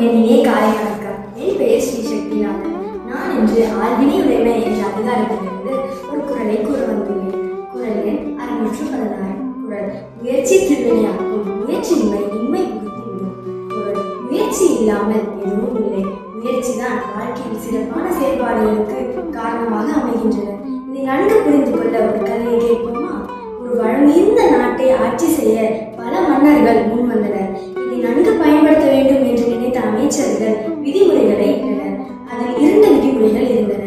என் இணைய காலை வணக்கம். என் பெயர் ஸ்ரீ சக்திநாதன். நான் இன்று ஆழ்வினை உடைமை என்ற அதிகாரத்திலிருந்து ஒரு குறளை கூற வந்துள்ளேன். குறள் எண் 616. குறள்: முயற்சி திருவினையாக்கும், முயற்சியின்மை இன்மை புகுத்திவிடும். குறள்: முயற்சி இல்லாமல் எதுவும் இல்லை. முயற்சிதான் வாழ்க்கையில் சிறப்பான செயல்பாடுகளுக்கு காரணமாக அமைகின்றன. இதை நன்கு புரிந்து கொள்ள ஒரு கதையை கேட்போமா? ஒரு வளமிகுந்த நாட்டை ஆட்சி செய்ய பல மன்னர்கள் முன் வந்தனர். இதை நன்கு பயன்படுத்த வேண்டும் என்று நினைத்த அமைச்சர்கள் விதிமுறைகளை இட்டனர். அதில் 2 விதிமுறைகள் இருந்தன.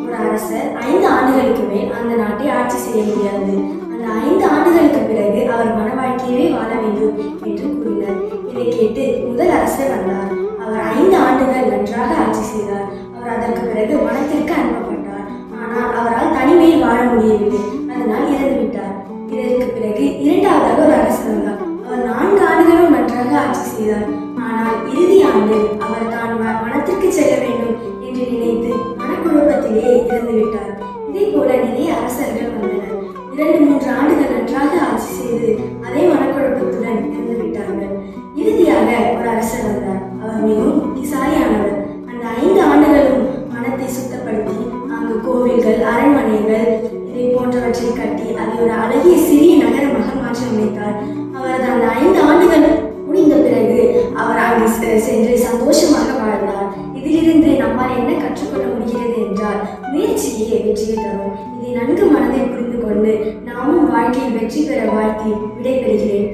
ஒரு அரசர் 5 ஆண்டுகளுக்கு மேல் அந்த நாட்டை ஆட்சி செய்ய முடியாது. அந்த 5 ஆண்டுகளுக்கு பிறகு அவர் மன வாழ்க்கையவே வாழ வேண்டும் என்று கூறினர். இதை கேட்டு முதல் அரசர் வந்தார். அவர் 5 ஆண்டுகள் நன்றாக ஆட்சி செய்தார். அவர் அதற்கு பிறகு வனத்திற்கு அனுப்பப்பட்டார். ஆனால் அவரால் தனிமையில் வாழ முடியவில்லை. அதனால் இறந்துவிட்டார். இதற்கு பிறகு 2வது ஒரு அரசர் வந்தார். அவர் 4 ஆண்டுகளும் நன்றாக ஆட்சி செய்தார். ஆனால் இறுதி ஆண்டு அவர் தான் வனத்திற்கு செல்ல வேண்டும் என்று நினைத்து மனக்குழப்பத்திலேயே இறந்துவிட்டார். இதே போல நிறைய அரசர்கள் வந்தனர். 2-3 ஆண்டுகள் நன்றாக ஆட்சி செய்து அதே மனக்குழப்பத்துடன் இறந்துவிட்டார்கள். இறுதியாக ஒரு அரசர் வந்தார். அவர் மிகவும் புத்திசாலியானவர். அந்த 5 ஆண்டுகளும் மனத்தை சுத்தப்படுத்தி அங்கு கோவில்கள், அரண்மனைகள் இதை போன்றவற்றை கட்டி அதை ஒரு அழகிய சிறிய நகரமாக மாற்றி அமைத்தார். அவரது அந்த 5 ஆண்டுகள் முடிந்த பிறகு அவர் அங்கு சென்று சந்தோஷமாக வாழ்ந்தார். இதிலிருந்து நம்மால் என்ன கற்றுக்கொள்ள முடிகிறது என்றால், முயற்சியே வெற்றியை தரும். இதை நன்கு மனதில் புரிந்து கொண்டு நாமும் வாழ்க்கையில் வெற்றி பெற வாழ்த்தி விடைபெறுகிறேன்.